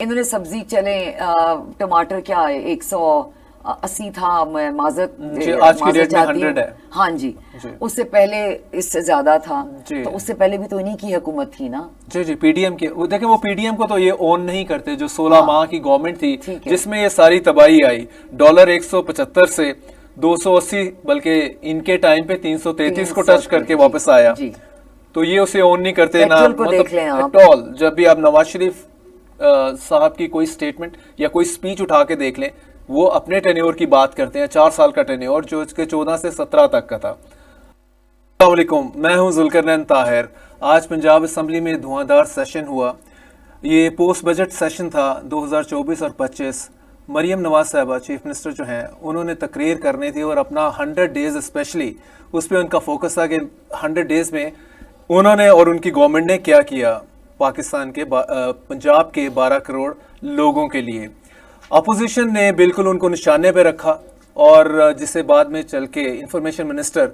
انہوں نے سبزی چلیں ٹماٹر کیا 180 تھا، میں معذرت آج کی ڈیٹ میں 100 ہے. ہاں جی اس سے پہلے اس سے زیادہ تھا، تو اس سے پہلے بھی تو انہی کی حکومت تھی نا. جی پی ڈی ایم کی. دیکھیں وہ پی ڈی ایم کو تو یہ اون نہیں کرتے، جو 16 ماہ کی گورنمنٹ تھی جس میں یہ ساری تباہی آئی. ڈالر 175 سے 280 بلکہ ان کے ٹائم پہ 333 کو ٹچ کر کے واپس آیا. تو یہ اسے اون نہیں کرتے نا مطلب. جب بھی آپ نواز شریف صاحب کی کوئی سٹیٹمنٹ یا کوئی سپیچ اٹھا کے دیکھ لیں، وہ اپنے ٹینیور کی بات کرتے ہیں، 4 سال کا ٹینیور جو اس کے 14 سے 17 تک کا تھا. السلام علیکم، میں ہوں ذوالقرنین طاہر. آج پنجاب اسمبلی میں دھواں دھار سیشن ہوا. یہ پوسٹ بجٹ سیشن تھا 2024 اور 25. مریم نواز صاحبہ چیف منسٹر جو ہیں انہوں نے تقریر کرنی تھی، اور اپنا 100 ڈیز اسپیشلی اس پہ ان کا فوکس تھا کہ 100 ڈیز میں انہوں نے اور ان کی گورنمنٹ نے کیا کیا پاکستان کے پنجاب کے 12 کروڑ لوگوں کے لیے. اپوزیشن نے بالکل ان کو نشانے پہ رکھا، اور جسے بعد میں چل کے انفارمیشن منسٹر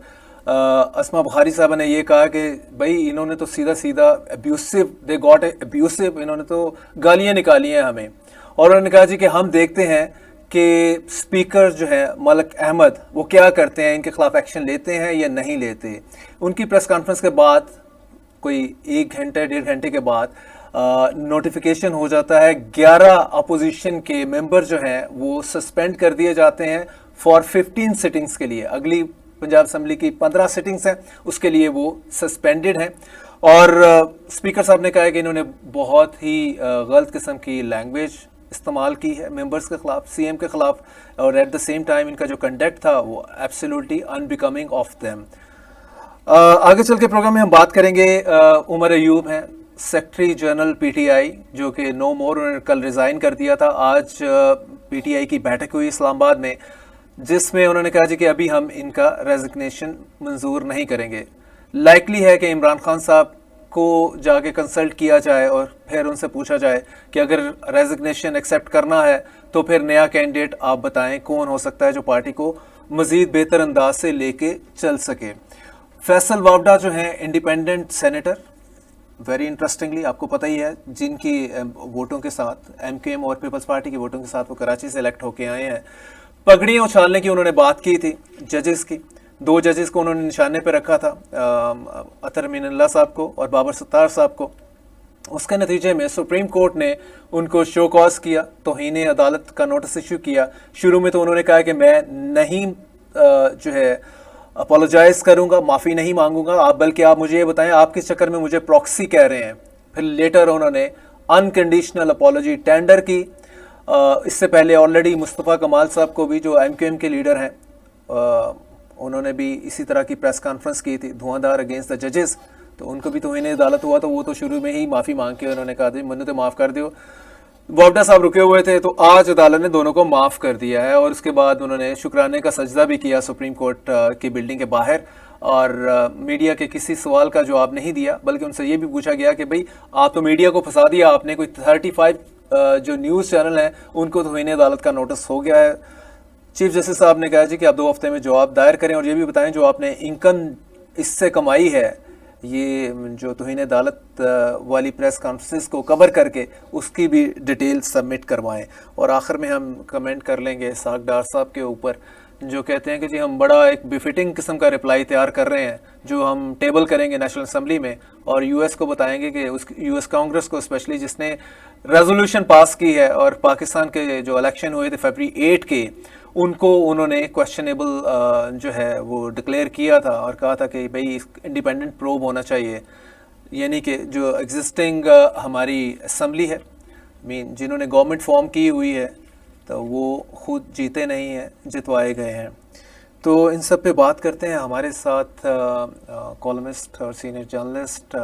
اسما بخاری صاحبہ نے یہ کہا کہ بھائی انہوں نے تو سیدھا ابیوسو، دے گاٹ ابیوسو، انہوں نے تو گالیاں نکالی ہیں ہمیں. اور انہوں نے کہا جی کہ ہم دیکھتے ہیں کہ اسپیکر جو ہے ملک احمد وہ کیا کرتے ہیں، ان کے خلاف ایکشن لیتے ہیں یا نہیں لیتے. ان کی پریس کانفرنس کے بعد کوئی 1 گھنٹے 1.5 گھنٹے کے بعد نوٹیفیکیشن ہو جاتا ہے 11 اپوزیشن کے ممبر جو ہیں وہ سسپینڈ کر دیے جاتے ہیں فار 15 سٹنگز کے لیے. اگلی پنجاب اسمبلی کی 15 سٹنگز ہیں، اس کے لیے وہ سسپینڈڈ ہیں. اور اسپیکر صاحب نے کہا ہے کہ انہوں نے بہت ہی غلط قسم کی لینگویج استعمال کی ہے ممبرز کے خلاف، سی ایم کے خلاف، اور ایٹ دا سیم ٹائم ان کا جو کنڈکٹ تھا وہ ایبسلیوٹلی انبیکمنگ آف دیم. آگے چل کے پروگرام میں ہم بات کریں گے. عمر ایوب ہیں secretary general P T I, جو کہ نو مور، انہوں نے کل ریزائن کر دیا تھا. آج پی ٹی آئی کی بیٹھک ہوئی اسلام آباد میں، جس میں انہوں نے کہا جی کہ ابھی ہم ان کا ریزگنیشن منظور نہیں کریں گے. لائکلی ہے کہ عمران خان صاحب کو جا کے کنسلٹ کیا جائے اور پھر ان سے پوچھا جائے کہ اگر ریزگنیشن ایکسیپٹ کرنا ہے تو پھر نیا کینڈیڈیٹ آپ بتائیں کون ہو سکتا ہے جو پارٹی کو مزید بہتر انداز سے لے کے چل سکے. فیصل واوڈا جو ہیں انڈیپینڈنٹ سینیٹر، ویری انٹرسٹنگلی آپ کو پتہ ہی ہے جن کی ووٹوں کے ساتھ ایم کیو ایم اور پیپلز پارٹی کی ووٹوں کے ساتھ وہ کراچی سے الیکٹ ہو کے آئے ہیں. پگڑیاں اچھالنے کی انہوں نے بات کی تھی ججز کی. 2 ججز کو انہوں نے نشانے پہ رکھا تھا، اطہر امین اللہ صاحب کو اور بابر ستار صاحب کو. اس کے نتیجے میں سپریم کورٹ نے ان کو شو کاز کیا، توہین عدالت کا نوٹس ایشو کیا. شروع میں تو انہوں نے کہا کہ میں نہیں جو ہے اپولوجائز کروں گا، معافی نہیں مانگوں گا، آپ بلکہ آپ مجھے یہ بتائیں آپ کس چکر میں مجھے پراکسی کہہ رہے ہیں. پھر لیٹر انہوں نے انکنڈیشنل اپولوجی ٹینڈر کی. اس سے پہلے آلریڈی مصطفیٰ کمال صاحب کو بھی جو ایم کیو ایم کے لیڈر ہیں انہوں نے بھی اسی طرح کی پریس کانفرنس کی تھی دھواں دھار اگینسٹ دا ججز، تو ان کو بھی توہین عدالت ہوا. تو وہ تو شروع میں ہی معافی مانگ کے انہوں نے کہا تھا منو تو معاف کر دیو. واوڈا صاحب رکے ہوئے تھے، تو آج عدالت نے دونوں کو معاف کر دیا ہے، اور اس کے بعد انہوں نے شکرانے کا سجدہ بھی کیا سپریم کورٹ کی بلڈنگ کے باہر. اور میڈیا کے کسی سوال کا جواب نہیں دیا، بلکہ ان سے یہ بھی پوچھا گیا کہ بھئی آپ تو میڈیا کو پھنسا دیا آپ نے، کوئی 35 جو نیوز چینل ہیں ان کو توہین عدالت کا نوٹس ہو گیا ہے. چیف جسٹس صاحب نے کہا جی کہ آپ 2 ہفتے میں جواب دائر کریں، اور یہ بھی بتائیں جو آپ نے انکم اس سے کمائی ہے، یہ جو توہین عدالت والی پریس کانفرنس کو کور کر کے اس کی بھی ڈیٹیل سبمٹ کروائیں. اور آخر میں ہم کمنٹ کر لیں گے اسحاق ڈار صاحب کے اوپر، جو کہتے ہیں کہ جی ہم بڑا ایک بفٹنگ قسم کا رپلائی تیار کر رہے ہیں جو ہم ٹیبل کریں گے نیشنل اسمبلی میں، اور یو ایس کو بتائیں گے کہ اس یو ایس کانگریس کو اسپیشلی جس نے ریزولوشن پاس کی ہے، اور پاکستان کے جو الیکشن ہوئے تھے فیبری 8 کے، ان کو انہوں نے کویشچنیبل جو ہے وہ ڈکلیئر کیا تھا، اور کہا تھا کہ بھئی انڈیپینڈنٹ پروب ہونا چاہیے. یعنی کہ جو ایگزسٹنگ ہماری اسمبلی ہے، جنہوں نے گورنمنٹ فارم کی ہوئی ہے، تو وہ خود جیتے نہیں ہیں، جتوائے گئے ہیں. تو ان سب پہ بات کرتے ہیں. ہمارے ساتھ کالمسٹ اور سینئر جرنلسٹ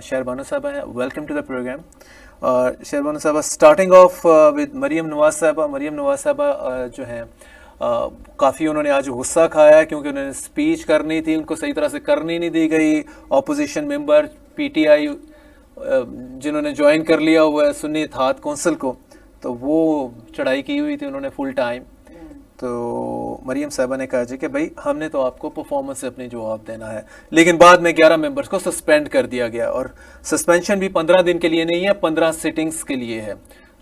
شہربانو صاحبہ ہیں. Welcome to the programme. اور شہربانو صاحبہ starting off with Maryam Nawaz صاحبہ. مریم نواز صاحبہ جو ہیں کافی انہوں نے آج غصہ کھایا ہے، کیونکہ انہوں نے اسپیچ کرنی تھی، ان کو صحیح طرح سے کرنی نہیں دی گئی. Opposition member P T I جنہوں نے جوائن کر لیا ہوا ہے سنی اتحاد کونسل کو، تو وہ چڑھائی کی ہوئی تھی انہوں نے فل ٹائم. تو مریم صاحبہ نے کہا جی کہ بھائی ہم نے تو آپ کو پرفارمنس سے اپنی جواب دینا ہے. لیکن بعد میں 11 ممبرس کو سسپینڈ کر دیا گیا، اور سسپینشن بھی 15 دن کے لیے نہیں ہے، 15 سٹنگز کے لیے ہے.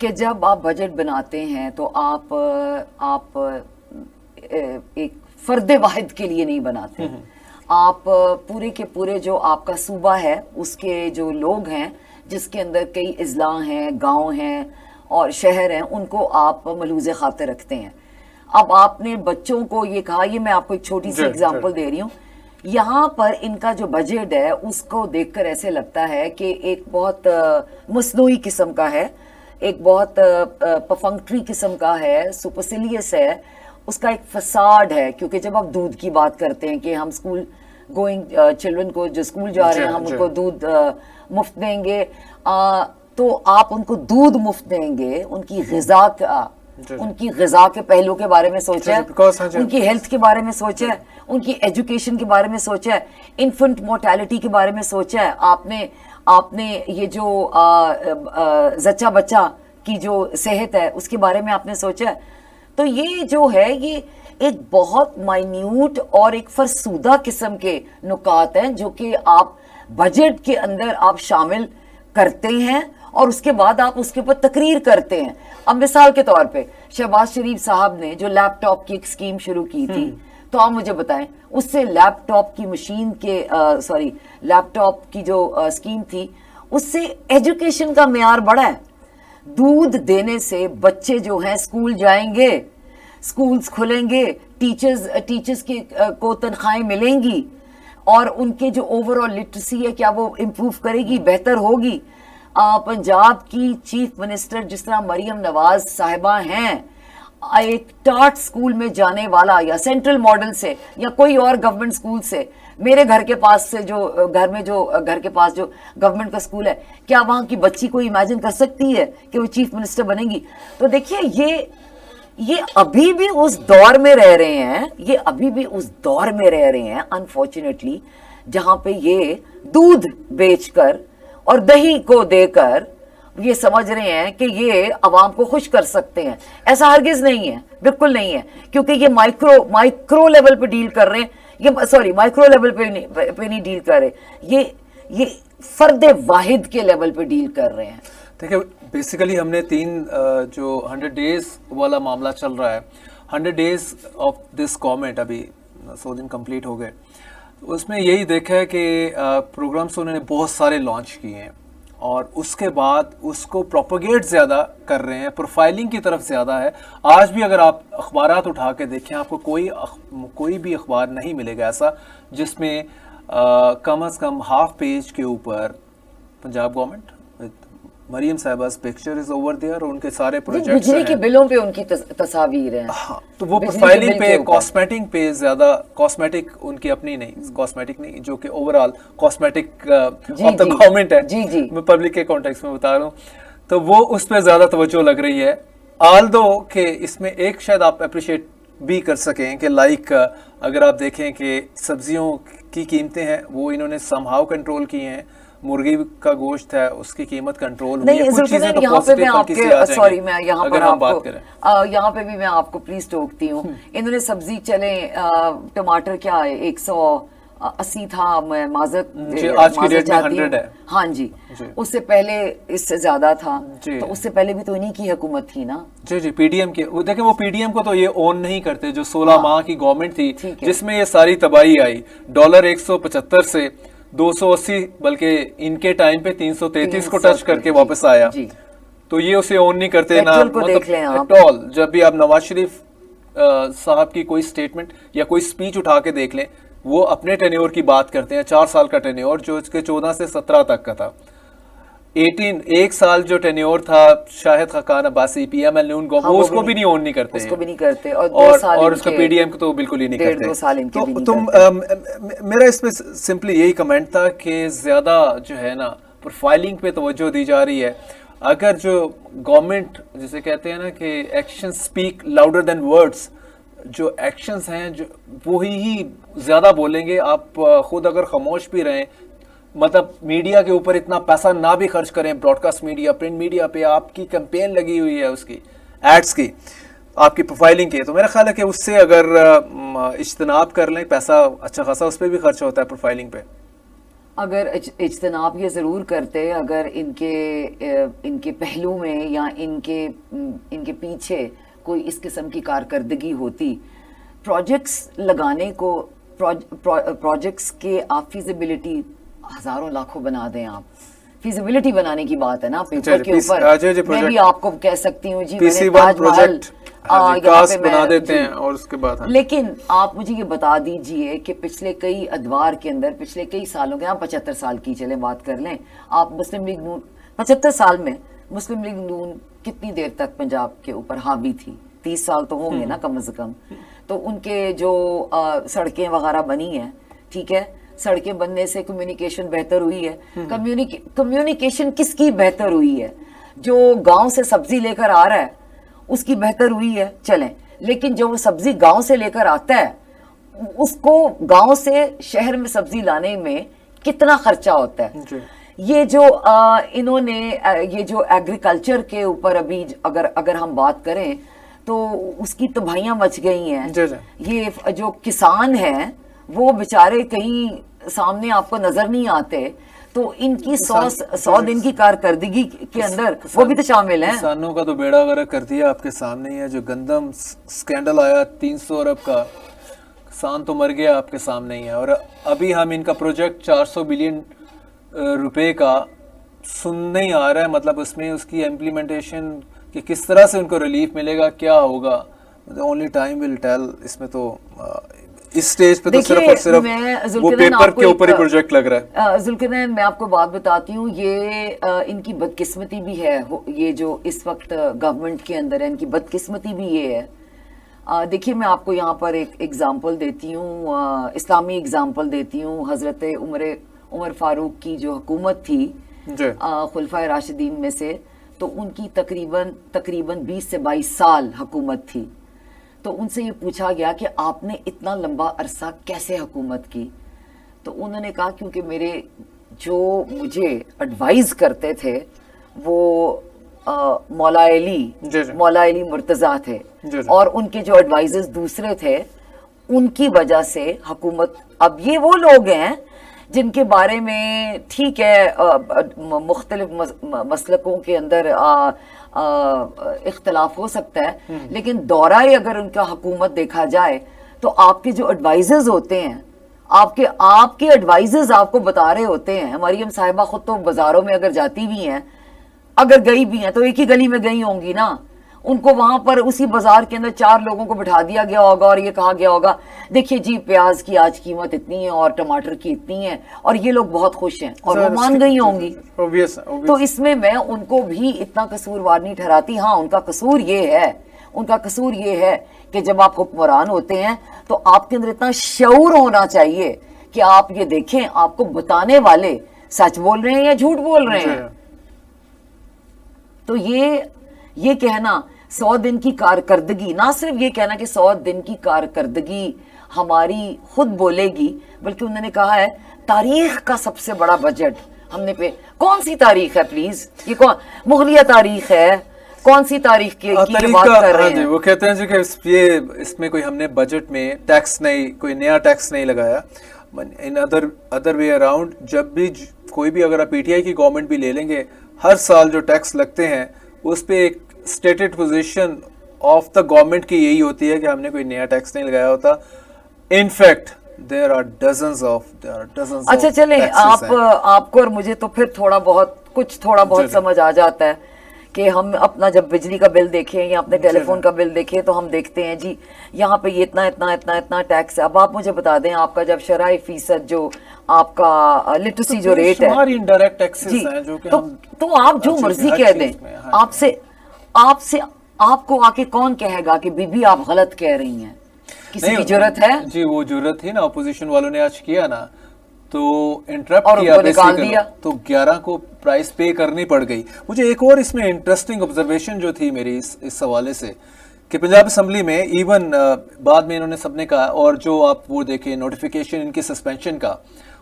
کہ جب آپ بجٹ بناتے ہیں تو آپ ایک فرد واحد کے لیے نہیں بناتے، آپ پورے کے پورے جو آپ کا صوبہ ہے اس کے جو لوگ ہیں، جس کے اندر کئی اضلاع ہیں، گاؤں ہیں اور شہر ہیں، ان کو آپ ملحوظ خاطر رکھتے ہیں۔ اب آپ نے بچوں کو یہ کہا، یہ میں آپ کو ایک چھوٹی سی اگزامپل دے رہی ہوں، یہاں پر ان کا جو بجٹ ہے اس کو دیکھ کر ایسے لگتا ہے کہ ایک بہت مصنوعی قسم کا ہے، ایک بہت پرفنکٹری قسم کا ہے، سپرسیلیس ہے، اس کا ایک فساد ہے۔ کیونکہ جب آپ دودھ کی بات کرتے ہیں کہ ہم اسکول گوئنگ چلڈرن کو جو اسکول جا رہے ہیں ہم ان کو دودھ مفت دیں گے، تو آپ ان کو دودھ مفت دیں گے، ان کی غذا کا، ان کی غذا کے پہلو کے بارے میں سوچا ہے، ان کی ہیلتھ کے بارے میں سوچا ہے، ان کی ایجوکیشن کے بارے میں سوچا ہے، انفنٹ مورٹیلٹی کے بارے میں سوچا ہے آپ نے یہ جو زچہ بچہ کی جو صحت ہے اس کے بارے میں آپ نے سوچا ہے؟ تو یہ جو ہے یہ ایک بہت مائنیوٹ اور ایک فرسودہ قسم کے نکات ہیں جو کہ آپ بجٹ کے اندر آپ شامل کرتے ہیں اور اس کے بعد آپ اس کے اوپر تقریر کرتے ہیں۔ اب مثال کے طور پہ شہباز شریف صاحب نے جو لیپ ٹاپ کی ایک اسکیم شروع کی تھی، تو آپ مجھے بتائیں اس سے لیپ ٹاپ کی مشین کے لیپ ٹاپ کی جو اسکیم تھی اس سے ایجوکیشن کا معیار بڑھا ہے۔ دودھ دینے سے بچے جو ہیں اسکول جائیں گے، اسکولز کھلیں گے، ٹیچرز کو تنخواہیں ملیں گی اور ان کے جو اوور آل لٹریسی ہے کیا وہ امپروو کرے گی، بہتر ہوگی۔ پنجاب کی چیف منسٹر جس طرح مریم نواز صاحبہ ہیں، ایک ٹاٹ سکول میں جانے والا یا سینٹرل ماڈل سے یا کوئی اور گورنمنٹ سکول سے، میرے گھر کے پاس سے جو گھر کے پاس جو گورنمنٹ کا سکول ہے، کیا وہاں کی بچی کو امیجن کر سکتی ہے کہ وہ چیف منسٹر بنے گی؟ تو دیکھیے یہ ابھی بھی اس دور میں رہ رہے ہیں انفارچونیٹلی، جہاں پہ یہ دودھ بیچ کر اور دہی کو دے کر یہ سمجھ رہے ہیں کہ یہ عوام کو خوش کر سکتے ہیں۔ ایسا ہرگز نہیں ہے، بالکل نہیں ہے، کیونکہ یہ مائکرو لیول پہ ڈیل کر رہے ہیں، مائکرو لیول پہ نہیں ڈیل کر رہے، یہ فرد واحد کے لیول پہ ڈیل کر رہے ہیں۔ دیکھیں بیسیکلی ہم نے جو 100 ڈیز والا معاملہ چل رہا ہے، 100 ڈیز آف دس گورنمنٹ، ابھی 100 دن کمپلیٹ ہو گئے، اس میں یہی دیکھا ہے کہ پروگرامس انہوں نے بہت سارے لانچ کیے ہیں اور اس کے بعد اس کو پروپیگیٹ زیادہ کر رہے ہیں، پروفائلنگ کی طرف زیادہ ہے۔ آج بھی اگر آپ اخبارات اٹھا کے دیکھیں، آپ کو کوئی بھی اخبار نہیں ملے گا ایسا جس میں کم از کم ہاف پیج کے اوپر پنجاب گورنمنٹ مریم صاحباز پکچر از اوور دیئر اور ان کے سارے پروجیکٹس ہیں، بجلی کے بلوں پہ ان کی تصاویر ہیں۔ ہاں، تو وہ پروفائلنگ پہ، کاسمیٹک پہ زیادہ، کاسمیٹک ان کی اپنی نہیں، کاسمیٹک نہیں جو کہ over all cosmetic of the government ہے، میں پبلک کے کانٹیکس میں بتا رہا ہوں، تو وہ اس پہ زیادہ توجہ لگ رہی ہے۔ آلدو کہ اس میں ایک شاید آپ اپریشیٹ بھی کر سکیں کہ لائک اگر آپ دیکھیں کہ سبزیوں کی قیمتیں ہیں وہ انہوں نے سم ہاؤ کنٹرول کی ہیں، مرغی کا گوشت ہے اس کی قیمت کنٹرول ہوئی ہے، کچھ چیزیں تو پوزیٹیو ہلکی سی آ جائیں گی اگر ہم بات کریں۔ یہاں پہ بھی میں آپ کو پلیز ٹوکتی ہوں، انہوں نے سبزی چلیں ٹماٹر کیا ہے 180 تھا، میں معذرت آج کی ڈیٹ میں 100 ہے، ہاں جی، اس سے پہلے اس سے زیادہ تھا، تو اس سے پہلے بھی تو انہی کی حکومت تھی نا۔ جی پی ڈی ایم کے، دیکھیں وہ پی ڈی ایم کو تو یہ اون نہیں کرتے، جو 16 ماہ کی گورنمنٹ تھی جس میں یہ ساری تباہی آئی، ڈالر 175 سے 280 بلکہ ان کے ٹائم پہ 333 کو ٹچ کر کے واپس آیا، تو یہ اسے اون نہیں کرتے نا، مطلب جب بھی آپ نواز شریف صاحب کی کوئی سٹیٹمنٹ یا کوئی سپیچ اٹھا کے دیکھ لیں، وہ اپنے ٹینیور کی بات کرتے ہیں، 4 سال کا ٹینیور جو اس کے 14 سے 17 تک کا تھا، 1 سال جو ٹینیور تھا Shahid Khaqan Abbasi P M L نون وہ اس کو بھی نہیں اون نہیں کرتے، اس کو بھی نہیں کرتے، اور اس کا پی ڈی ایم کو تو بالکل ہی نہیں کرتے۔ تو میرا اس میں سمپلی یہی کمنٹ تھا کہ زیادہ جو ہے نا پروفائلنگ پہ توجہ دی جا رہی ہے۔ اگر جو گورنمنٹ جسے کہتے ہیں نا کہ action speak louder than words, جو ایکشنز ہیں جو وہی زیادہ بولیں گے، آپ خود اگر خاموش بھی رہیں، مطلب میڈیا کے اوپر اتنا پیسہ نہ بھی خرچ کریں، broadcast media, print media پہ آپ کی کیمپین لگی ہوئی ہے، اس کی ایڈز کی، آپ کی پروفائلنگ کی، تو میرا خیال ہے کہ اس سے اگر اجتناب کر لیں، پیسہ اچھا خاصا اس پہ بھی خرچ ہوتا ہے پروفائلنگ پہ۔ اگر اجتناب یہ ضرور کرتے اگر ان کے پہلو میں یا ان کے پیچھے کوئی اس قسم کی کارکردگی ہوتی. پروجیکٹس لگانے کو پروجیکٹس کے آپ فیزیبلٹی ہزاروں لاکھوں بنا دیں, آپ فیزیبلٹی بنانے کی بات ہے نا پیپر کے اوپر. میں بھی آپ کو کہہ سکتی ہوں جی میں نے تاج محل بنا دیتے ہیں اور اس کے بعد, لیکن آپ مجھے یہ بتا دیجئے کہ پچھلے کئی ادوار کے اندر پچھلے کئی سالوں کے, آپ 75 سال کی چلیں بات کر لیں آپ, مسلم لیگ نون 75 سال میں مسلم لیگ نون کتنی دیر تک پنجاب کے اوپر حاوی تھی؟ 30 سال تو ہوں گے نا کم از کم. تو ان کے جو سڑکیں وغیرہ بنی ہیں, ٹھیک ہے, سڑکیں بننے سے کمیونیکیشن بہتر ہوئی ہے. کمیونیکیشن کس کی بہتر ہوئی ہے؟ جو گاؤں سے سبزی لے کر آ رہا ہے اس کی بہتر ہوئی ہے, چلیں. لیکن جو وہ سبزی گاؤں سے لے کر آتا ہے اس کو گاؤں سے شہر میں سبزی لانے میں کتنا خرچہ ہوتا ہے؟ یہ جو انہوں نے یہ جو ایگریکلچر کے اوپر ابھی اگر ہم بات کریں تو اس کی تباہیاں مچ گئی ہیں. یہ جو کسان ہیں وہ بیچارے کہیں سامنے آپ کو نظر نہیں آتے, تو ان کی 100 دن کی کارکردگی کے اندر وہ بھی تو شامل ہیں. کسانوں کا تو بیڑا غرق کر دیا آپ کے سامنے ہی ہے. جو گندم سکینڈل آیا 300 ارب کا, کسان تو مر گیا آپ کے سامنے ہی ہے. اور ابھی ہم ان کا پروجیکٹ 400 بلین روپے کا سن نہیں آ رہا ہے, مطلب اس میں اس کی امپلیمنٹیشن کہ کس طرح سے ان کو ریلیف ملے گا, کیا ہوگا, اونلی ٹائم ول ٹیل. اس میں تو اس سٹیج پہ تو صرف اور صرف وہ پیپر کے اوپر ہی پروجیکٹ لگ رہا ہے. ذوالقرنین میں آپ کو بات بتاتی ہوں, یہ ان کی بدقسمتی بھی ہے, یہ جو اس وقت گورنمنٹ کے اندر ہے ان کی بدقسمتی بھی یہ ہے. دیکھیے میں آپ کو یہاں پر ایک ایگزامپل دیتی ہوں, اسلامی ایگزامپل دیتی ہوں. حضرت عمر فاروق کی جو حکومت تھی خلفائے راشدین میں سے, تو ان کی تقریباً 20 سے 22 سال حکومت تھی. تو ان سے یہ پوچھا گیا کہ آپ نے اتنا لمبا عرصہ کیسے حکومت کی؟ تو انہوں نے کہا کیونکہ جو مجھے ایڈوائز کرتے تھے وہ مولا علی مرتضیٰ تھے, اور ان کے جو ایڈوائزرز دوسرے تھے, ان کی وجہ سے حکومت. اب یہ وہ لوگ ہیں جن کے بارے میں ٹھیک ہے مختلف مسلکوں کے اندر اختلاف ہو سکتا ہے, لیکن دورہ اگر ان کا حکومت دیکھا جائے تو آپ کے جو ایڈوائزرز ہوتے ہیں, آپ کے ایڈوائزرز آپ کو بتا رہے ہوتے ہیں. مریم صاحبہ خود تو بازاروں میں اگر جاتی بھی ہیں, اگر گئی بھی ہیں تو ایک ہی گلی میں گئی ہوں گی نا, ان کو وہاں پر اسی بازار کے اندر 4 لوگوں کو بٹھا دیا گیا ہوگا اور یہ کہا گیا ہوگا دیکھیے جی پیاز کی آج قیمت اتنی ہے اور ٹماٹر کی اتنی ہے, اور یہ لوگ بہت خوش ہیں, اور وہ مان گئی ہوں گی. تو اس میں ان کو بھی اتنا قصوروار نہیں ٹھہراتی. ہاں ان کا قصور یہ ہے کہ جب آپ حکمران ہوتے ہیں تو آپ کے اندر اتنا شعور ہونا چاہیے کہ آپ یہ دیکھیں آپ کو بتانے والے سچ بول رہے ہیں یا جھوٹ بول رہے ہیں. تو یہ کہنا 100 دن کی کارکردگی, نہ صرف یہ کہنا کہ 100 دن کی کارکردگی ہماری خود بولے گی, بلکہ انہوں نے کہا ہے تاریخ کا سب سے بڑا بجٹ ہم نے کون سی تاریخ ہے پلیز, یہ کون مغلیہ تاریخ ہے, کون سی تاریخ کی بات کر رہے ہیں؟ وہ کہتے ہیں جی کہ اس میں کوئی ہم نے بجٹ میں ٹیکس نہیں, کوئی نیا ٹیکس نہیں لگایا. ان ادر وے اراؤنڈ جب بھی کوئی بھی اگر آپ پی ٹی آئی کی گورنمنٹ بھی لے لیں گے, ہر سال جو ٹیکس لگتے ہیں اس پہ ایک stated position of the government کی یہی ہوتی ہے کہ ہم نے کوئی نیا ٹیکس نہیں لگایا ہوتا. In fact there are dozens of اچھا چلیں آپ کو اور مجھے تو پھر تھوڑا بہت سمجھ آ جاتا ہے کہ ہم اپنا جب بجلی کا بل دیکھیں یا اپنے ٹیلی فون کا بل دیکھیں تو ہم دیکھتے ہیں جی یہاں پہ یہ اتنا ٹیکس ہے. اب آپ مجھے بتا دیں آپ کا جب 6% جو آپ کا لٹریسی جو ریٹ ہے جی, تو آپ جو مرضی کہہ دیں, آپ کو آ کے کون کہے گا کہ بی بی آپ غلط کہہ رہی ہیں؟ کسی کی جرت ہے؟ جی وہ جرت تھی نا, اپوزیشن والوں نے آج کیا نا, تو انٹرپٹ کیا بیسیکلی, تو 11 کو پرائس پے کرنی پڑ گئی. مجھے ایک اور اس میں انٹرسٹنگ آبزرویشن جو تھی میری اس حوالے سے کہ پنجاب اسمبلی میں ایون بعد میں انہوں نے سب نے کہا, اور جو آپ وہ دیکھیں نوٹیفیکیشن ان کی سسپینشن کا,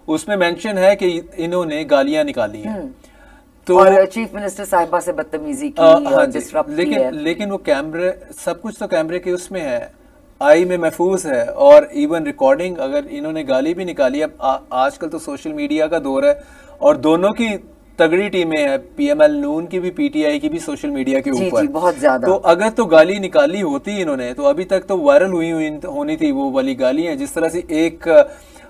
اس میں مینشن ہے کہ انہوں نے گالیاں نکالی ہیں, تو چیف منسٹر صاحبہ سے بدتمیزی کی, لیکن وہ کیمرے سب کچھ تو کیمرے کے اس میں ہے, آئی میں محفوظ ہے, اور ایون ریکارڈنگ اگر انہوں نے گالی بھی نکالی, اب آج کل تو سوشل میڈیا کا دور ہے اور دونوں کی تگڑی ٹیمیں ہیں, پی ایم ایل نون کی بھی پی ٹی آئی کی بھی سوشل میڈیا کے اوپر, جی بہت زیادہ. تو اگر تو گالی نکالی ہوتی انہوں نے تو ابھی تک تو وائرل ہوئی ہونی تھی وہ والی گالیاں. جس طرح سے ایک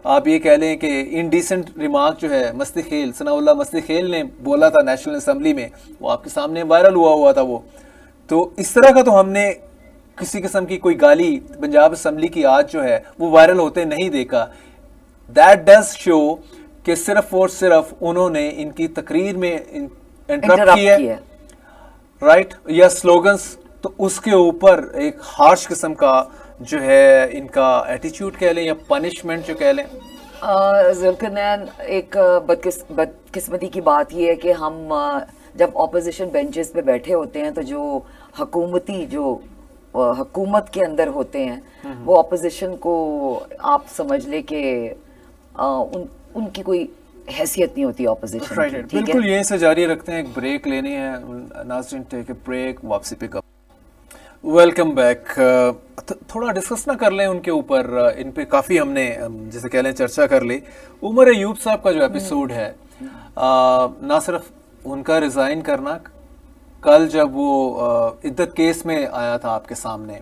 آپ یہ کہہ لیں کہ انڈیسنٹ ریمارک جو ہے مستی خیل, ثناء اللہ مستی خیل نے بولا تھا نیشنل اسمبلی میں, وہ آپ کے سامنے وائرل ہوا تھا وہ. تو اس طرح کا تو ہم نے کسی قسم کی کوئی گالی پنجاب اسمبلی کی آج جو ہے وہ وائرل ہوتے نہیں دیکھا. دیٹ ڈز شو کہ صرف اور صرف انہوں نے ان کی تقریر میں انٹرپٹ کی ہے, رائٹ, یا سلوگنز, تو اس کے اوپر ایک ہارش قسم کا جو ہے ان کا ایٹیچیوڈ کہہ لیں یا پنشمنٹ جو کہہ لیں. ذوالقرنین, ایک بدقسمتی کی بات یہ ہے کہ ہم جب اپوزیشن بینچز پہ بیٹھے ہوتے ہیں تو جو حکومت کے اندر ہوتے ہیں وہ اپوزیشن کو آپ سمجھ لے کہ ان کی کوئی حیثیت نہیں ہوتی اپوزیشن کی. بالکل یہیں سے جاری رکھتے ہیں, ایک بریک لینی ہے ناظرین, ٹیک اے بریک, واپسی پک اپ. Welcome back. تھوڑا ڈسکس نہ کر لیں ان کے اوپر, ان پہ کافی ہم نے جیسے کہہ لیں چرچا کر لی. عمر ایوب صاحب کا جو ایپیسوڈ ہے, نہ صرف ان کا ریزائن کرنا, کل جب وہ عدت کیس میں آیا تھا آپ کے سامنے,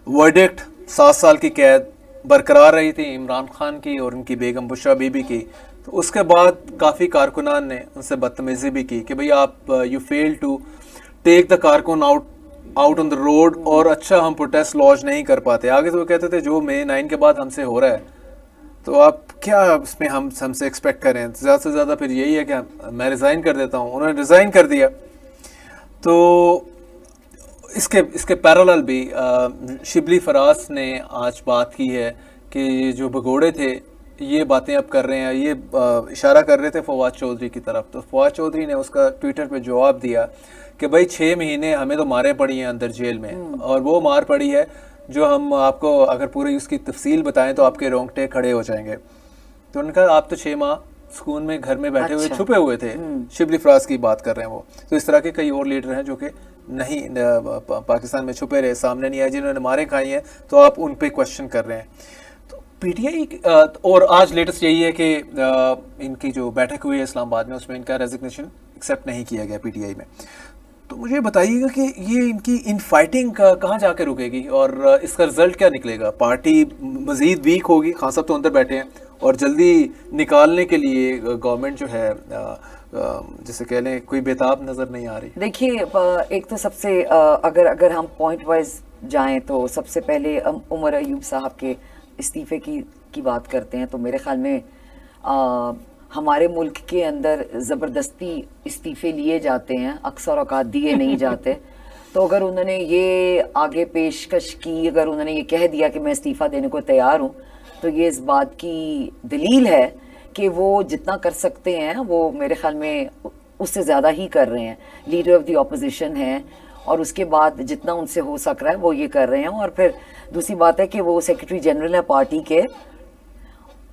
ورڈکٹ 7 سال کی قید برقرار رہی تھی عمران خان کی اور ان کی بیگم بشرا بی بی کی, تو اس کے بعد کافی کارکنان نے ان سے بدتمیزی بھی کی کہ بھئی آپ یو فیل ٹو ٹیک دا کارکن آؤٹ آن دا روڈ, اور اچھا ہم پروٹیسٹ لانچ نہیں کر پاتے. آگے تو وہ کہتے تھے جو مئی 9 کے بعد ہم سے ہو رہا ہے تو آپ کیا اس میں ہم سے ایکسپیکٹ کریں, زیادہ سے زیادہ پھر یہی ہے کہ میں ریزائن کر دیتا ہوں. انہوں نے ریزائن کر دیا. تو اس کے پیرالل بھی شبلی فراز نے آج بات کی ہے کہ جو بھگوڑے تھے یہ باتیں اب کر رہے ہیں, یہ اشارہ کر رہے تھے فواد چودھری کی طرف. تو فواد چودھری نے اس کا ٹویٹر پہ جواب دیا کہ بھائی 6 مہینے ہمیں تو مارے پڑی ہیں اندر جیل میں, اور وہ مار پڑی ہے جو ہم آپ کو اگر پوری اس کی تفصیل بتائیں تو آپ کے رونگٹے کھڑے ہو جائیں گے. تو ان کا آپ تو 6 ماہ سکون میں گھر میں بیٹھے ہوئے چھپے ہوئے تھے. شبلی فراز کی بات کر رہے ہیں وہ. تو اس طرح کے کئی اور لیڈر ہیں جو کہ نہیں پاکستان میں چھپے رہے, سامنے نہیں آئے, جنہوں نے مارے کھائی ہیں, تو آپ ان پہ کوشچن کر رہے ہیں. تو پی ٹی آئی اور آج لیٹسٹ یہی ہے کہ ان کی جو بیٹھک ہوئی ہے اسلام آباد میں, اس میں ان کا ریزگنیشن ایکسیپٹ نہیں کیا گیا پی ٹی آئی میں. تو مجھے بتائیے گا کہ یہ ان کی ان فائٹنگ کہاں جا کے رکے گی اور اس کا رزلٹ کیا نکلے گا؟ پارٹی مزید ویک ہوگی, خان صاحب تو اندر بیٹھے ہیں, اور جلدی نکالنے کے لیے گورنمنٹ جو ہے جسے کہہ لیں کوئی بےتاب نظر نہیں آ رہی. دیکھیے, ایک تو سب سے اگر ہم پوائنٹ وائز جائیں تو سب سے پہلے عمر ایوب صاحب کے استعفے کی بات کرتے ہیں. تو میرے خیال میں ہمارے ملک کے اندر زبردستی استعفے لیے جاتے ہیں, اکثر اوقات دیے نہیں جاتے. تو اگر انہوں نے یہ آگے پیشکش کی, اگر انہوں نے یہ کہہ دیا کہ میں استعفیٰ دینے کو تیار ہوں, تو یہ اس بات کی دلیل ہے کہ وہ جتنا کر سکتے ہیں وہ میرے خیال میں اس سے زیادہ ہی کر رہے ہیں. لیڈر آف دی اپوزیشن ہیں, اور اس کے بعد جتنا ان سے ہو سک رہا ہے وہ یہ کر رہے ہیں. اور پھر دوسری بات ہے کہ وہ سیکرٹری جنرل ہیں پارٹی کے.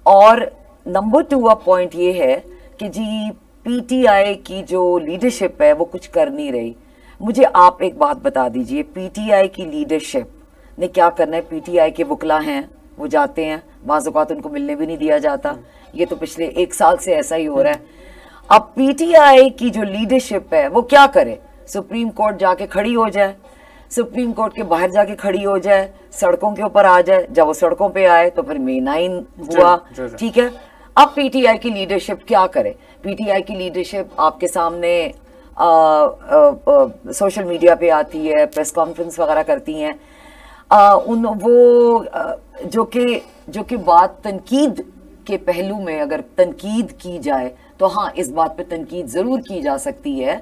اور نمبر 2 اب پوائنٹ یہ ہے کہ جی پی ٹی آئی کی جو لیڈرشپ ہے وہ کچھ کر نہیں رہی. مجھے آپ ایک بات بتا دیجئے, پی ٹی آئی کی لیڈرشپ نے کیا کرنا ہے؟ پی ٹی آئی کے وکلا ہیں, وہ جاتے ہیں, بعض اوقات ان کو ملنے بھی نہیں دیا جاتا. یہ تو پچھلے 1 سال سے ایسا ہی ہو رہا ہے. اب پی ٹی آئی کی جو لیڈرشپ ہے وہ کیا کرے؟ سپریم کورٹ جا کے کھڑی ہو جائے, سپریم کورٹ کے باہر جا کے کھڑی ہو جائے, سڑکوں کے اوپر آ جائے. جب وہ سڑکوں پہ آئے تو پھر مئی 9 ہوا, ٹھیک ہے. اب پی ٹی آئی کی لیڈرشپ کیا کرے؟ پی ٹی آئی کی لیڈرشپ آپ کے سامنے سوشل میڈیا پہ آتی ہے, پریس کانفرنس وغیرہ کرتی ہیں. وہ جو کہ بات تنقید کے پہلو میں اگر تنقید کی جائے تو ہاں اس بات پہ تنقید ضرور کی جا سکتی ہے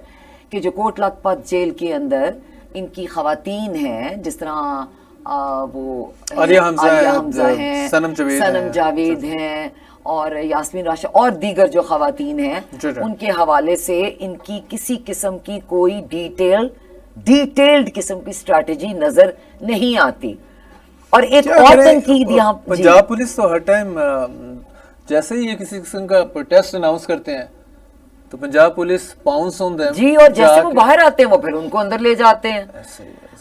کہ جو کوٹ لکھپت جیل کے اندر ان کی خواتین ہیں, جس طرح وہ عالیہ حمزہ ہیں, سنم جاوید ہیں, اور یاسمین راشد اور دیگر جو خواتین ہیں, ان کے حوالے سے ان کی کسی قسم کی کوئی ڈیٹیلڈ قسم کی اسٹریٹجی نظر نہیں آتی. اور ایک اور تنقید یہاں پنجاب پولیس تو ہر ٹائم جیسے ہی یہ کسی قسم کا پروٹیسٹ اناؤنس کرتے ہیں تو پنجاب پولیس پاؤنس آن دیم جی, اور جیسے وہ باہر آتے ہیں وہ پھر ان کو اندر لے جاتے ہیں.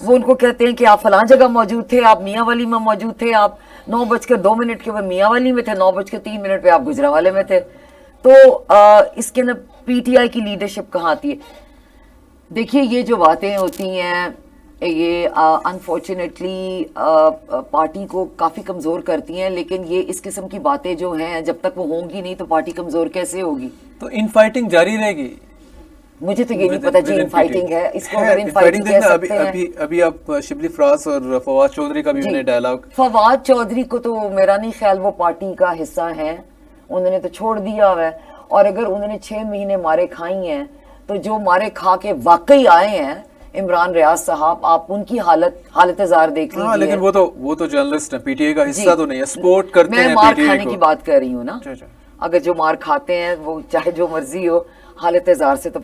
وہ ان کو کہتے ہیں کہ آپ فلاں جگہ موجود تھے, آپ میاں والی میں موجود تھے, آپ 9:02 کے وہ میاں والی میں تھے, 9:03 پہ آپ گجرانوالے میں تھے. تو اس کے نا پی ٹی آئی کی لیڈرشپ کہاں آتی ہے؟ دیکھیے یہ جو باتیں ہوتی ہیں یہ انفارچونیٹلی پارٹی کو کافی کمزور کرتی ہیں, لیکن یہ اس قسم کی باتیں جو ہیں جب تک وہ ہوں گی نہیں تو پارٹی کمزور کیسے ہوگی؟ تو ان فائٹنگ جاری رہے گی. مجھے تو یہ نہیں پتا جی ان فائٹنگ ہے, اس کو اگر ان فائٹنگ کہہ سکتے ہیں. ابھی آپ شبلی فراز اور فواد چودھری کا بھی انہیں ڈائلاگ. فواد چودھری کو تو میرا نہیں خیال وہ پارٹی کا حصہ ہیں, انہوں نے تو چھوڑ دیا ہوا ہے. اور اگر انہوں نے 6 مہینے مارے کھائی ہیں تو جو مارے کھا کے واقعی آئے ہیں عمران ریاض صاحب, آپ ان کی حالت زار دیکھ لیجیے. لیکن وہ تو جرنلسٹ ہیں, پی ٹی آئی کا حصہ تو نہیں ہے, سپورٹ کرتے ہیں. میں مار کھانے کی بات کر رہی ہوں نا, اگر جو مار کھاتے ہیں وہ چاہے جو مرضی ہو, حالت زار سے تو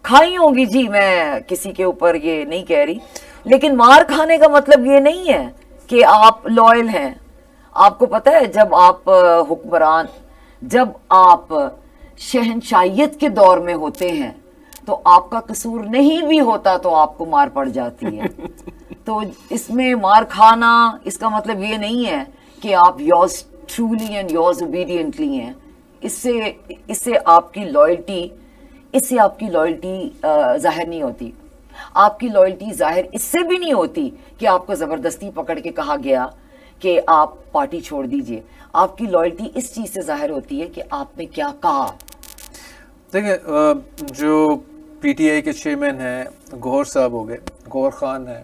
کھائی ہوں گی جی, میں کسی کے اوپر یہ نہیں کہہ رہی. لیکن مار کھانے کا مطلب یہ نہیں ہے کہ آپ لوئل ہیں. آپ کو پتہ ہے جب آپ حکمران, جب آپ شہنشاہیت کے دور میں ہوتے ہیں تو آپ کا قصور نہیں بھی ہوتا تو آپ کو مار پڑ جاتی ہے. تو اس میں مار کھانا اس کا مطلب یہ نہیں ہے کہ آپ yours truly and yours obediently ہیں. اس سے آپ کی لائلٹی ظاہر نہیں ہوتی. آپ کی لائلٹی ظاہر اس سے بھی نہیں ہوتی کہ آپ کو زبردستی پکڑ کے کہا گیا کہ آپ پارٹی چھوڑ دیجئے. آپ کی لائلٹی اس چیز سے ظاہر ہوتی ہے کہ آپ نے کیا کہا. دیکھیں جو پی ٹی آئی کے چیئرمین ہیں گوہر صاحب ہو گئے, گوہر خان ہے,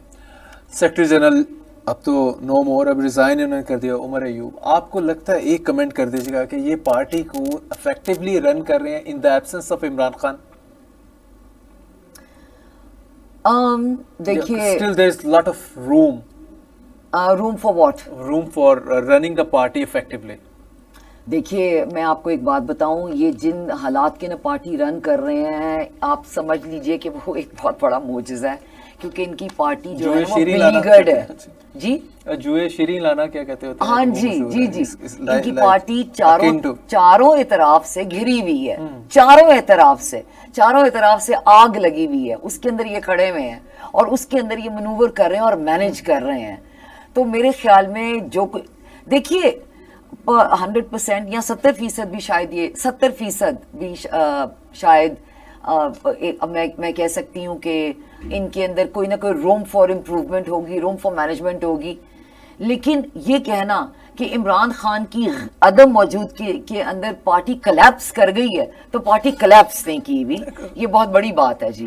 سیکرٹری جنرل اب تو نو مور, اب ریزائن انہوں نے کر دیا عمر ایوب. آپ کو لگتا ہے, ایک کمنٹ کر دیجیے گا, کہ یہ پارٹی کو افیکٹولی رن کر رہے ہیں in the absence of Imran Khan? دیکھیے still there is lot of room for what? room for running the party effectively. دیکھیے میں آپ کو ایک بات بتاؤں, یہ جن حالات کے نا پارٹی رن کر رہے ہیں آپ سمجھ لیجئے کہ وہ ایک بہت بڑا معجزہ ہے, کیونکہ ان کی پارٹی جو ہے وہ بلیگرڈ ہے. جی جوئے شیرین لانا کیا کہتے ہوتے ہیں؟ ہاں جی جی جی, ان کی پارٹی چاروں اطراف سے گھری ہوئی ہے, چاروں اطراف سے آگ لگی ہوئی ہے, اس کے اندر یہ کھڑے ہوئے ہیں اور اس کے اندر یہ منور کر رہے ہیں اور مینج کر رہے ہیں. تو میرے خیال میں جو دیکھیے 100% یا 70% بھی شاید, یہ 70% بھی شاید میں کہہ سکتی ہوں کہ ان کے اندر کوئی نہ کوئی روم فار امپروومنٹ ہوگی, روم فار مینجمنٹ ہوگی. لیکن یہ کہنا کہ عمران خان کی عدم موجود کے اندر پارٹی کلیپس کر گئی ہے, تو پارٹی کلیپس نہیں کی ہوئی, یہ بہت بڑی بات ہے جی.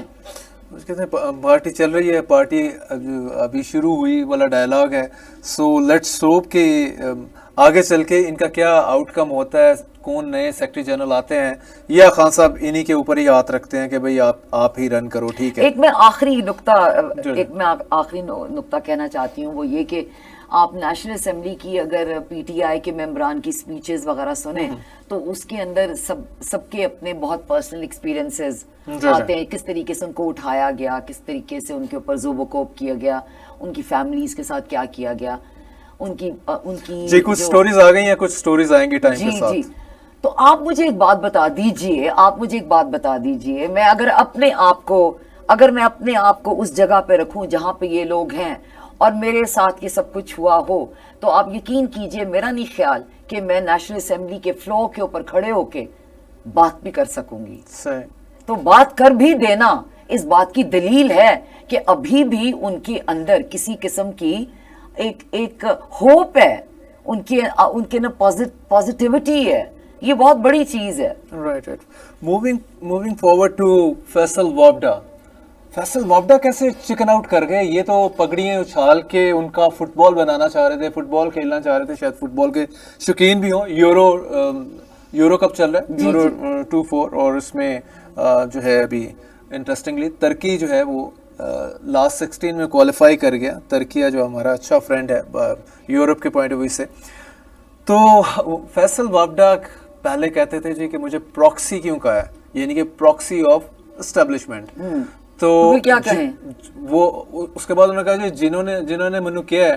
کہتے ہیں پارٹی چل رہی ہے, پارٹی ابھی شروع ہوئی والا ڈائلاگ ہے. سو لیٹس ہوپ کہ آگے چل کے ان کا کیا آؤٹ کم ہوتا ہے, کون نئے سیکرٹری جنرل آتے ہیں, یا خان صاحب انہی کے اوپر ہی ہاتھ رکھتے ہیں کہ بھئی آپ ہی رن کرو, ٹھیک ہے. ایک میں آخری نقطہ کہنا چاہتی ہوں, وہ یہ کہ آپ نیشنل اسمبلی کی اگر پی ٹی آئی کے ممبران کی سپیچز وغیرہ سنیں تو اس کے اندر سب کے اپنے بہت پرسنل ایکسپیرینسز آتے ہیں, کس طریقے سے ان کو اٹھایا گیا, کس طریقے سے ان کے اوپر ذوب و کوب کیا گیا, ان کی فیملیز کے ساتھ کیا کیا گیا, ان کی جی کچھ سٹوریز آ گئی ہیں, کچھ سٹوریز آئیں گی ٹائم کے ساتھ. جی تو آپ مجھے ایک بات بتا دیجئے, میں اگر میں اپنے آپ کو اس جگہ پہ رکھوں جہاں پہ یہ لوگ ہیں اور میرے ساتھ یہ سب کچھ ہوا ہو, تو آپ یقین کیجئے میرا نہیں خیال کہ میں نیشنل اسمبلی کے فلور کے اوپر کھڑے ہو کے بات بھی کر سکوں گی. تو بات کر بھی دینا اس بات کی دلیل ہے کہ ابھی بھی ان کے اندر کسی قسم کی ایک ہوپ ہے, ان کے نا پازیٹیوٹی ہے, یہ بہت بڑی چیز ہے. Right. Moving forward to Faisal Vawda کیسے چکن آؤٹ کر گئے؟ یہ تو پگڑیاں اچھال کے ان کا فٹ بال بنانا چاہ رہے تھے, فٹ بال کھیلنا چاہ رہے تھے, شاید فٹ بال کے شوقین بھی ہوں. یورو کپ چل رہا ہے, یورو 24, اور اس میں جو ہے ابھی انٹرسٹنگلی ترکی جو ہے وہ لاسٹ 16 میں کوالیفائی کر گیا. ترکیہ جو ہمارا اچھا فرینڈ ہے یورپ کے پوائنٹ آف ویو سے. تو فیصل وابڈا پہلے کہتے تھے جی کہ مجھے پراکسی کیوں کہا ہے, یعنی کہ پراکسی آف اسٹیبلشمنٹ. تو کیا کہیں وہ اس کے بعد انہوں نے کہا جی جنہوں نے منو کیا ہے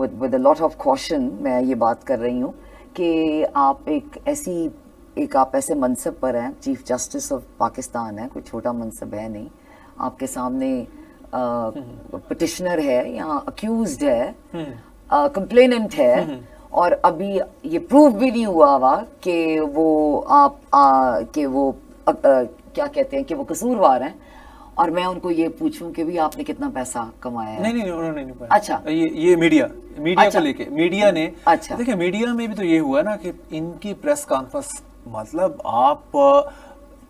with a lot of caution میں یہ بات کر رہی ہوں کہ آپ آپ ایسے منصب پر ہیں, چیف جسٹس آف پاکستان ہے, کوئی چھوٹا منصب ہے نہیں. آپ کے سامنے پٹیشنر ہے یا اکیوزڈ ہے, کمپلیننٹ ہے, اور ابھی یہ پروو بھی نہیں ہوا ہوا کہ وہ کیا کہتے ہیں کہ وہ قصوروار ہیں, اور میں ان کو یہ پوچھوں کہ بھی آپ نے کتنا پیسہ کمایا ہے. نہیں انہوں نے نہیں پایا. اچھا, یہ میڈیا کو لے کے میڈیا نے, اچھا دیکھیں میڈیا میں بھی تو یہ ہوا نا کہ ان کی پریس کانفرنس, مطلب آپ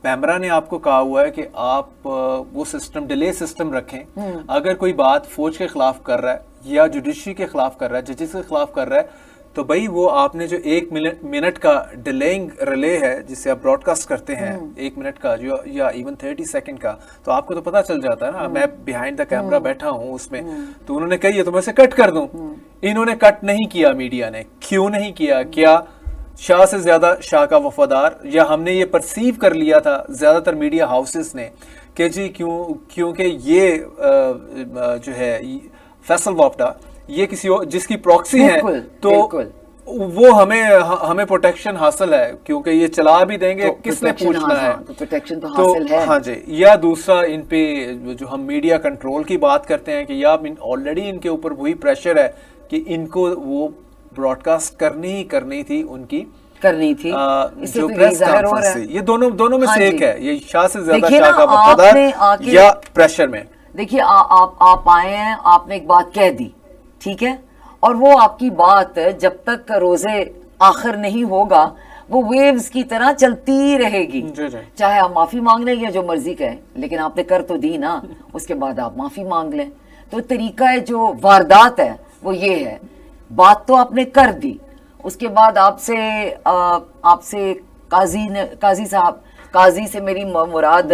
پیمرا نے آپ کو کہا ہوا ہے کہ آپ وہ سسٹم ڈیلے سسٹم رکھیں. اگر کوئی بات فوج کے خلاف کر رہا ہے یا جوڈیشری کے خلاف کر رہا ہے, ججز کے خلاف کر رہا ہے, تو بھائی وہ آپ نے جو 1 منٹ کا ڈیلینگ ریلے ہے جسے آپ براڈ کاسٹ کرتے ہیں 1 منٹ کا یا ایون 30 سیکنڈ کا, تو آپ کو تو پتا چل جاتا ہے نا. میں بیہائنڈ دا کیمرا بیٹھا ہوں اس میں, تو انہوں نے کہی ہے تو میں اسے کٹ کر دوں. انہوں نے کٹ نہیں کیا, میڈیا نے. کیوں نہیں کیا؟ کیا شاہ سے زیادہ شاہ کا وفادار, یا ہم نے یہ پرسیو کر لیا تھا زیادہ تر میڈیا ہاؤسز نے کہ جی کیونکہ یہ جو ہے فیصل وابڈا یہ کسی اور جس کی پراکسی ہے, تو وہ ہمیں پروٹیکشن حاصل ہے, کیونکہ یہ چلا بھی دیں گے, کس نے پوچھنا ہے, پروٹیکشن تو حاصل ہے. ہاں جی. یا دوسرا ان پہ جو ہم میڈیا کنٹرول کی بات کرتے ہیں کہ یا آلریڈی ان کے اوپر وہی پریشر ہے کہ ان کو وہ براڈ کاسٹ کرنی تھی ان کی کرنی تھی, جو پریس کانفرنس تھی. یہ دونوں میں سے ایک ہے, یہ شاہ سے زیادہ شاہ کا وفادار یا پریشر میں. دیکھیے آپ آئے ہیں, آپ نے ایک بات کہہ دی, ٹھیک ہے, اور وہ آپ کی بات جب تک روزے آخر نہیں ہوگا وہ ویوز کی طرح چلتی رہے گی. چاہے آپ معافی مانگ لیں یا جو مرضی کہیں, لیکن آپ نے کر تو دی نا, اس کے بعد آپ معافی مانگ لیں. تو طریقہ جو واردات ہے وہ یہ ہے, بات تو آپ نے کر دی, اس کے بعد آپ سے قاضی سے میری مراد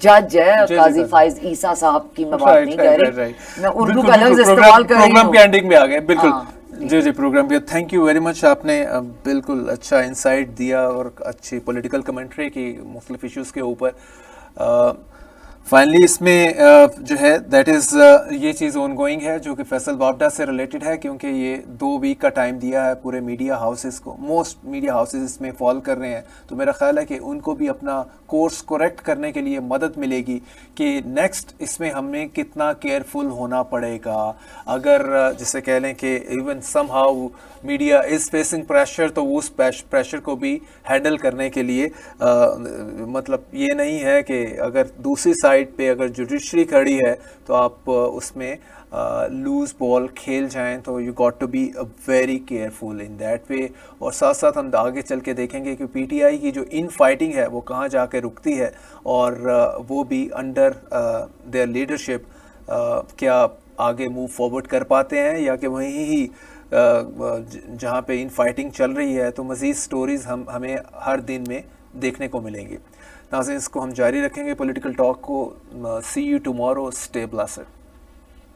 جج ہے, قاضی فائز عیسیٰ صاحب کی میں بات نہیں کر رہی, میں اردو کا لفظ استعمال کر رہی ہوں. پروگرام کے اینڈنگ میں آ گئے. بالکل جی پروگرام کے تھینک یو ویری مچ. آپ نے بالکل اچھا انسائٹ دیا اور اچھی پولیٹیکل کمنٹری کی مختلف ایشوز کے اوپر. فائنلی اس میں جو ہے دیٹ از یہ چیز آن گوئنگ ہے جو کہ فیصل وابڈا سے ریلیٹڈ ہے, کیونکہ یہ 2 ویک کا ٹائم دیا ہے پورے میڈیا ہاؤسز کو. موسٹ میڈیا ہاؤسز اس میں فال کر رہے ہیں, تو میرا خیال ہے کہ ان کو بھی اپنا کورس کریکٹ کرنے کے لیے مدد ملے گی کہ نیکسٹ اس میں ہمیں کتنا کیئرفل ہونا پڑے گا. اگر جسے کہہ لیں کہ even some how media is facing pressure, تو وہ اس پریشر کو بھی ہینڈل کرنے کے لیے مطلب یہ نہیں ہے کہ اگر دوسری سائڈ پہ اگر جوڈیشری کھڑی ہے تو آپ اس میں لوز بال کھیل جائیں. تو you got to be very careful in that way. اور ساتھ ساتھ ہم آگے چل کے دیکھیں گے کہ پی ٹی آئی کی جو ان فائٹنگ ہے وہ کہاں جا کے رکتی ہے, اور وہ بھی انڈر دیئر لیڈرشپ کیا آگے موو فارورڈ کر پاتے ہیں, یا کہ وہیں ہی جہاں پہ ان فائٹنگ چل رہی ہے تو مزید سٹوریز ہمیں ہر دن میں دیکھنے کو ملیں گی. ناظرین اس کو ہم جاری رکھیں گے پولیٹیکل ٹاک کو. سی یو ٹمارو, اسٹے بلیسڈ.